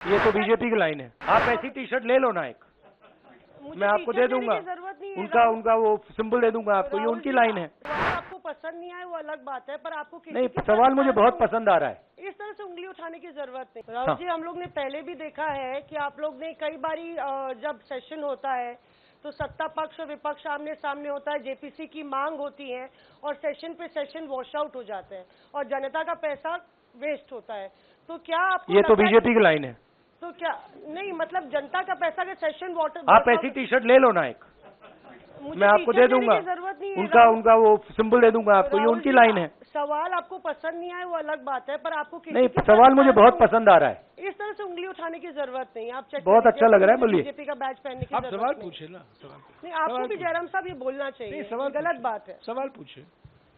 ये तो बीजेपी की लाइन है। आप ऐसी टी शर्ट ले लो ना एक, मैं आपको दे दूंगा, उनका वो सिंबल दे दूंगा आपको, ये उनकी लाइन है। आपको पसंद नहीं आए वो अलग बात है, पर आपको किसी नहीं, की सवाल मुझे बहुत पसंद आ रहा है। इस तरह से उंगली उठाने की जरूरत नहीं। राहुल जी, हम लोग ने पहले भी देखा है कि आप लोग ने कई बारी जब सेशन होता है तो सत्ता पक्ष और विपक्ष आमने सामने होता है, जेपीसी की मांग होती है और सेशन पे सेशन वॉश आउट हो जाते हैं और जनता का पैसा वेस्ट होता है। तो क्या आपको ये तो बीजेपी की लाइन है। तो क्या नहीं, मतलब जनता का पैसा के सेशन वाटर। आप ऐसी टी शर्ट ले लो ना एक, मैं आपको दे दूंगा, उनका वो सिंबल दे दूंगा आपको, ये उनकी लाइन है। सवाल आपको पसंद नहीं आए वो अलग बात है, पर आपको किसी नहीं, सवाल मुझे बहुत पसंद आ रहा है। इस तरह से उंगली उठाने की जरूरत नहीं। आप बहुत अच्छा लग रहा है, बोलिए। बीजेपी का बैच पहनने की आप जरूरत सवाल पूछे ना, नहीं, आपको भी जयराम साहब ये बोलना चाहिए, गलत बात है। सवाल पूछे।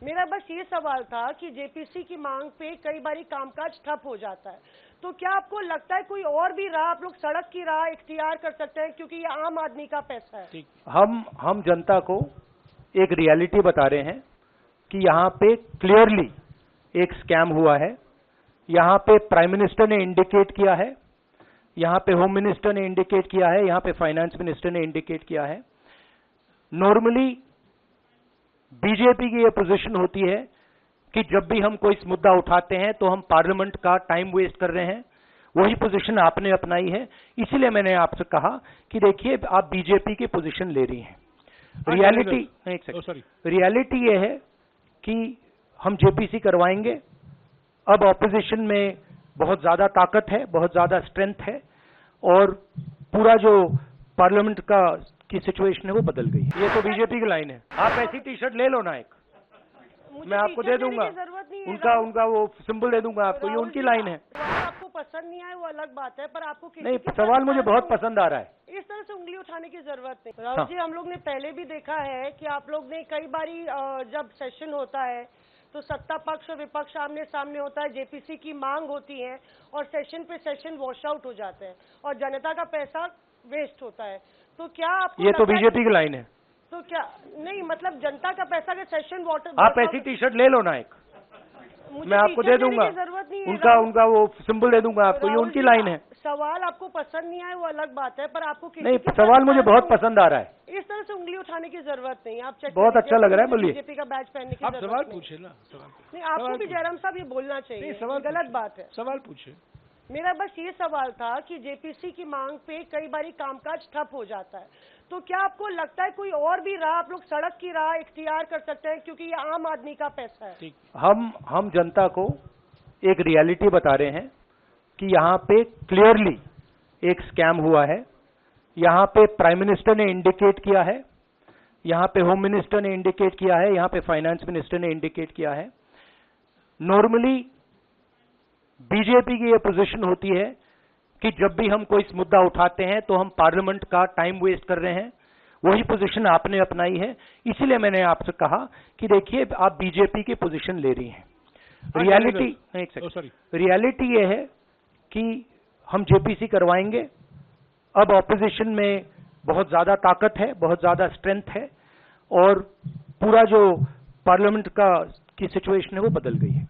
मेरा बस ये सवाल था कि जेपीसी की मांग पे कई बारी कामकाज ठप हो जाता है, तो क्या आपको लगता है कोई और भी राह आप लोग सड़क की राह इख्तियार कर सकते हैं, क्योंकि ये आम आदमी का पैसा है। हम जनता को एक रियलिटी बता रहे हैं कि यहाँ पे क्लियरली एक स्कैम हुआ है। यहाँ पे प्राइम मिनिस्टर ने इंडिकेट किया है, यहाँ पे होम मिनिस्टर ने इंडिकेट किया है, यहाँ पे फाइनेंस मिनिस्टर ने इंडिकेट किया है। नॉर्मली बीजेपी की ये पोजीशन होती है कि जब भी हम कोई मुद्दा उठाते हैं तो हम पार्लियामेंट का टाइम वेस्ट कर रहे हैं। वही पोजीशन आपने अपनाई है, इसीलिए मैंने आपसे कहा कि देखिए आप बीजेपी की पोजीशन ले रही हैं। रियलिटी ये है कि हम जेपीसी करवाएंगे। अब ऑपोजिशन में बहुत ज्यादा ताकत है, बहुत ज्यादा स्ट्रेंथ है और पूरा जो पार्लियामेंट का की सिचुएशन है वो बदल गई है। ये तो बीजेपी की लाइन है। आप ऐसी टी शर्ट ले लो ना एक, मैं आपको दे दूंगा, उनका वो सिंबल दे दूंगा आपको, ये उनकी लाइन है। आपको पसंद नहीं आए वो अलग बात है, पर आपको नहीं, सवाल मुझे बहुत पसंद आ रहा है। इस तरह से उंगली उठाने की जरूरत नहीं। राहुल जी, हम लोग ने पहले भी देखा है कि आप लोग ने कई बारी जब सेशन होता है तो सत्ता पक्ष और विपक्ष आमने सामने होता है, जेपीसी की मांग होती है और सेशन पे सेशन वॉश आउट हो जाते हैं और जनता का पैसा वेस्ट होता है। तो क्या आपको ये तो बीजेपी की लाइन है। तो क्या नहीं, मतलब जनता का पैसा के सेशन वाटर। आप ऐसी टी शर्ट ले लो ना एक, मैं आपको दे दूंगा, उनका वो सिंबल दे दूंगा आपको, ये उनकी लाइन है। सवाल आपको पसंद नहीं आए वो अलग बात है, पर आपको नहीं, सवाल मुझे बहुत पसंद आ रहा है। इस तरह से उंगली उठाने की जरूरत नहीं। आप बहुत अच्छा लग रहा है, बोलिए। बीजेपी का बैच पहनने की आप सवाल पूछे ना, नहीं, आपको भी जयराम साहब ये बोलना चाहिए, गलत बात है। सवाल पूछे। मेरा बस ये सवाल था कि जेपीसी की मांग पे कई बारी कामकाज ठप हो जाता है, तो क्या आपको लगता है कोई और भी राह आप लोग सड़क की राह इख्तियार कर सकते हैं, क्योंकि ये आम आदमी का पैसा है। हम जनता को एक रियलिटी बता रहे हैं कि यहाँ पे क्लियरली एक स्कैम हुआ है। यहाँ पे प्राइम मिनिस्टर ने इंडिकेट किया है, यहाँ पे होम मिनिस्टर ने इंडिकेट किया है, यहाँ पे फाइनेंस मिनिस्टर ने इंडिकेट किया है। नॉर्मली बीजेपी की ये पोजीशन होती है कि जब भी हम कोई मुद्दा उठाते हैं तो हम पार्लियामेंट का टाइम वेस्ट कर रहे हैं। वही पोजीशन आपने अपनाई है, इसीलिए मैंने आपसे कहा कि देखिए आप बीजेपी की पोजीशन ले रही हैं। रियलिटी ये है कि हम जेपीसी करवाएंगे। अब ऑपोजिशन में बहुत ज्यादा ताकत है, बहुत ज्यादा स्ट्रेंथ है और पूरा जो पार्लियामेंट का की सिचुएशन है वो बदल गई है।